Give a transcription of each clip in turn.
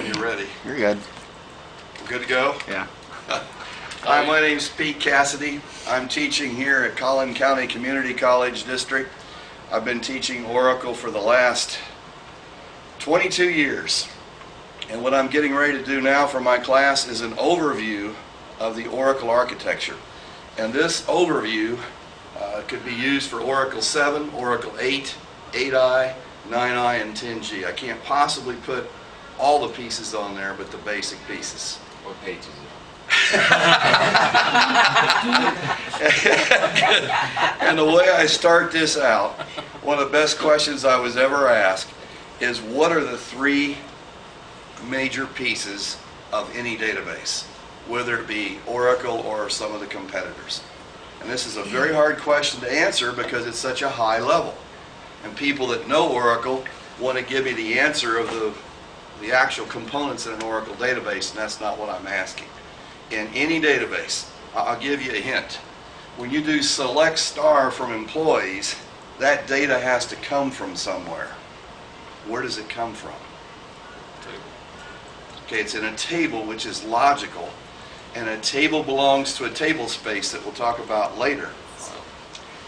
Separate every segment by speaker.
Speaker 1: when you're ready.
Speaker 2: You're good.
Speaker 1: We're good to go?
Speaker 2: Yeah.
Speaker 1: Hi, my name's Pete Cassidy. I'm teaching here at Collin County Community College District. I've been teaching Oracle for the last 22 years. And what I'm getting ready to do now for my class is an overview of the Oracle architecture. And this overview could be used for Oracle 7, Oracle 8, 8i, 9i, and 10G. I can't possibly put all the pieces on there, but the basic pieces.
Speaker 3: What page is it?
Speaker 1: And the way I start this out, one of the best questions I was ever asked is, what are the three major pieces of any database, whether it be Oracle or some of the competitors? And this is a very hard question to answer because it's such a high level. And people that know Oracle want to give me the answer of the actual components in an Oracle database, and that's not what I'm asking. In any database, I'll give you a hint. When you do select star from employees, that data has to come from somewhere. Where does it come from? Okay, it's in a table, which is logical, and a table belongs to a table space that we'll talk about later.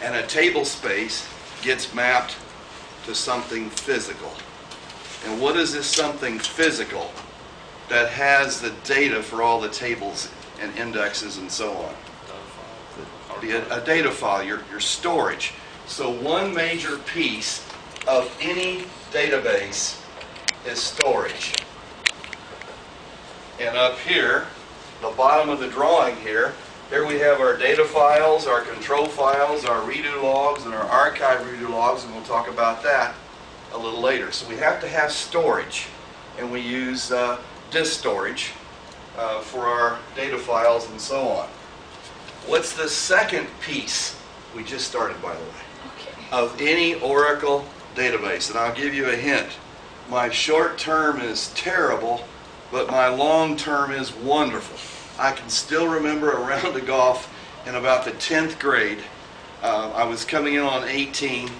Speaker 1: And a table space gets mapped to something physical. And what is this something physical that has the data for all the tables and indexes and so on? Be a data file, your storage. So one major piece of any database is storage. And up here, the bottom of the drawing here we have our data files, our control files, our redo logs, and our archive redo logs, and we'll talk about that a little later. So we have to have storage, and we use disk storage for our data files and so on. What's the second piece, we just started by the way, of any Oracle database? And I'll give you a hint. My short term is terrible, but my long term is wonderful. I can still remember a round of golf in about the 10th grade. I was coming in on 18,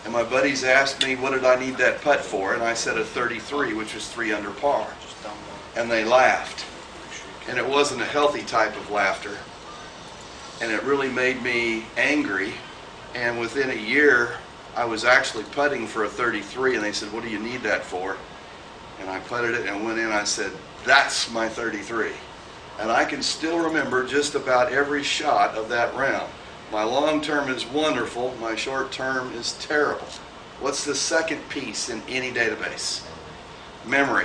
Speaker 1: and my buddies asked me what did I need that putt for, and I said a 33, which was 3 under par. And they laughed. And it wasn't a healthy type of laughter. And it really made me angry. And within a year, I was actually putting for a 33, and they said, what do you need that for? And I putted it and went in, I said, that's my 33. And I can still remember just about every shot of that round. My long term is wonderful, my short term is terrible. What's the second piece in any database? Memory.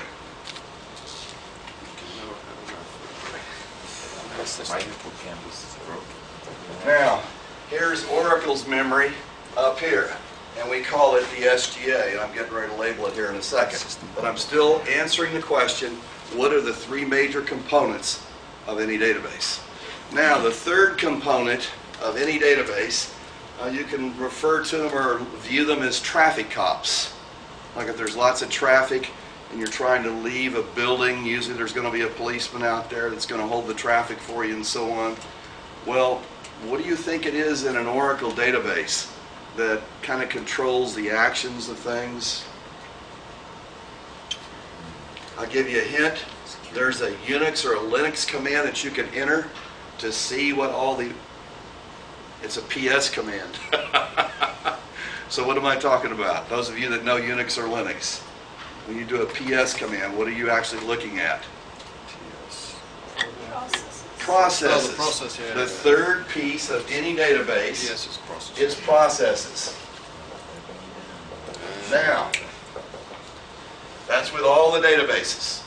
Speaker 1: Now, here's Oracle's memory up here, and we call it the SGA, and I'm getting ready to label it here in a second. But I'm still answering the question, what are the three major components of any database? Now, the third component of any database, you can refer to them or view them as traffic cops. Like if there's lots of traffic and you're trying to leave a building, usually there's going to be a policeman out there that's going to hold the traffic for you and so on. Well, what do you think it is in an Oracle database that kind of controls the actions of things? I'll give you a hint. There's a Unix or a Linux command that you can enter to see what all the... It's a PS command. So what am I talking about? Those of you that know Unix or Linux, when you do a PS command, what are you actually looking at? Processes.
Speaker 3: Oh, the process, yeah.
Speaker 1: The third piece of any database is processes. Now, that's with all the databases.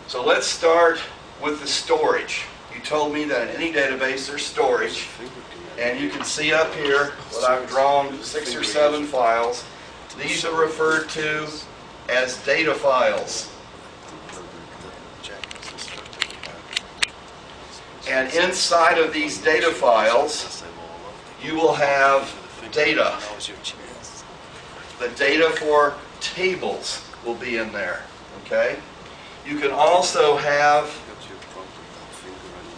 Speaker 1: So let's start with the storage. You told me that in any database there's storage, and you can see up here what I've drawn, 6 or 7 files. These are referred to as data files. And inside of these data files, you will have data. The data for tables will be in there, okay? You can also have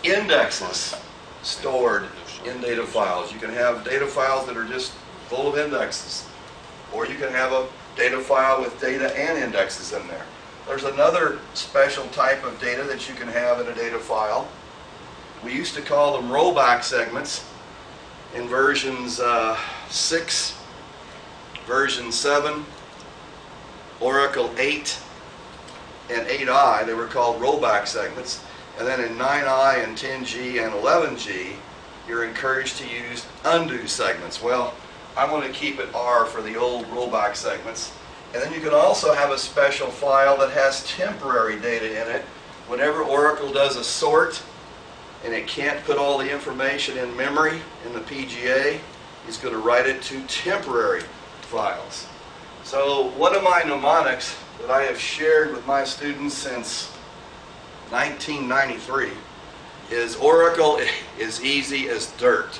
Speaker 1: indexes stored in data files. You can have data files that are just full of indexes. Or you can have a data file with data and indexes in there. There's another special type of data that you can have in a data file. We used to call them rollback segments. In versions 6, version 7, Oracle 8, and 8i, they were called rollback segments. And then in 9i and 10g and 11g, you're encouraged to use undo segments. Well, I'm going to keep it R for the old rollback segments. And then you can also have a special file that has temporary data in it. Whenever Oracle does a sort and it can't put all the information in memory in the PGA, it's going to write it to temporary files. So one of my mnemonics that I have shared with my students since 1993 is Oracle is easy as dirt.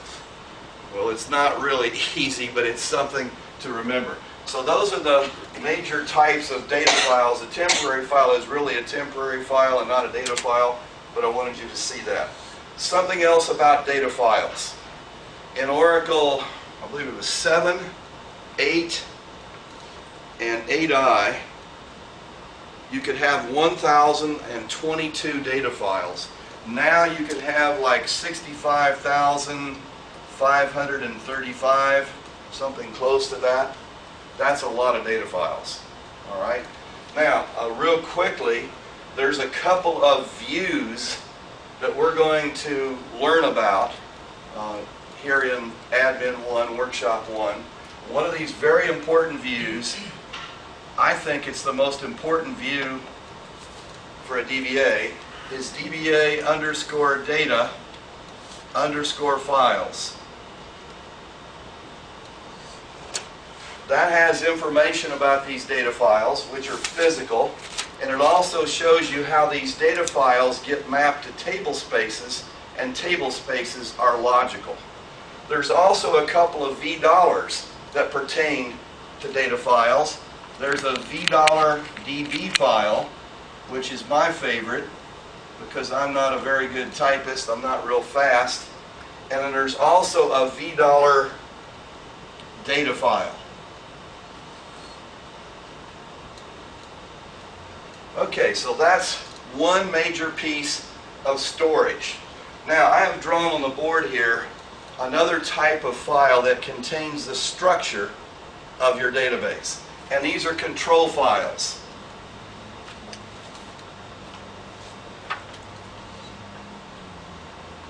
Speaker 1: Well, it's not really easy, but it's something to remember. So those are the major types of data files. A temporary file is really a temporary file and not a data file, but I wanted you to see that. Something else about data files. In Oracle, I believe it was 7, 8, and 8i, you could have 1,022 data files. Now you could have like 65,535, something close to that. That's a lot of data files. All right. Now, real quickly, there's a couple of views that we're going to learn about here in Admin 1, Workshop 1. One of these very important views, I think it's the most important view for a DBA, is DBA underscore data underscore files. That has information about these data files, which are physical, and it also shows you how these data files get mapped to table spaces, and table spaces are logical. There's also a couple of $V that pertain to data files. There's a $DB file, which is my favorite because I'm not a very good typist, I'm not real fast. And then there's also a $V data file. Okay, so that's one major piece of storage. Now, I have drawn on the board here another type of file that contains the structure of your database. And these are control files.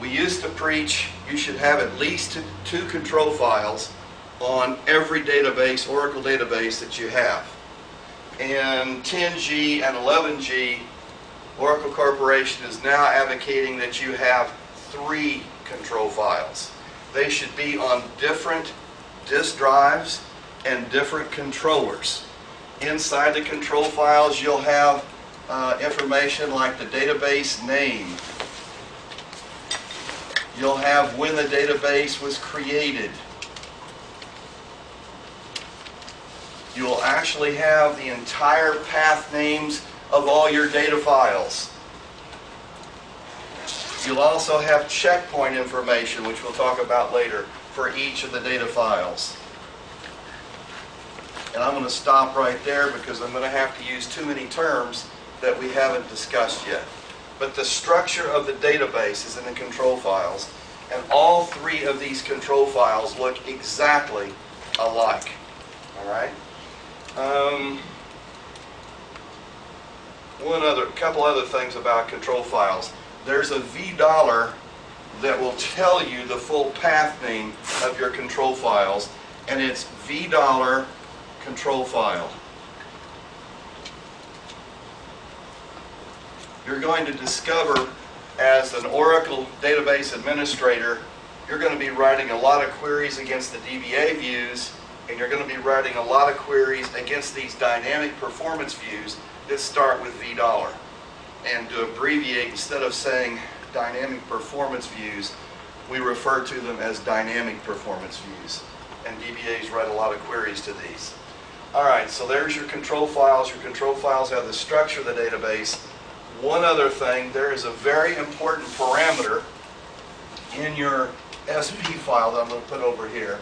Speaker 1: We used to preach you should have at least two control files on every database, Oracle database that you have. In 10G and 11G, Oracle Corporation is now advocating that you have 3 control files. They should be on different disk drives and different controllers. Inside the control files, you'll have information like the database name. You'll have when the database was created. You'll actually have the entire path names of all your data files. You'll also have checkpoint information, which we'll talk about later, for each of the data files. And I'm going to stop right there because I'm going to have to use too many terms that we haven't discussed yet. But the structure of the database is in the control files, and all 3 of these control files look exactly alike. All right? Couple other things about control files. There's a $V that will tell you the full path name of your control files, and it's $V control file. You're going to discover as an Oracle database administrator, you're going to be writing a lot of queries against the DBA views, and you're going to be writing a lot of queries against these dynamic performance views that start with $V. And to abbreviate, instead of saying dynamic performance views, we refer to them as dynamic performance views. And DBAs write a lot of queries to these. All right, so there's your control files. Your control files have the structure of the database. One other thing, there is a very important parameter in your SP file that I'm going to put over here.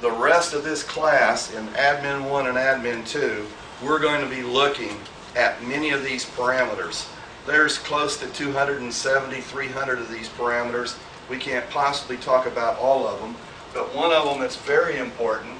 Speaker 1: the rest of this class in Admin 1 and Admin 2, we're going to be looking at many of these parameters. There's close to 270, 300 of these parameters. We can't possibly talk about all of them, but one of them that's very important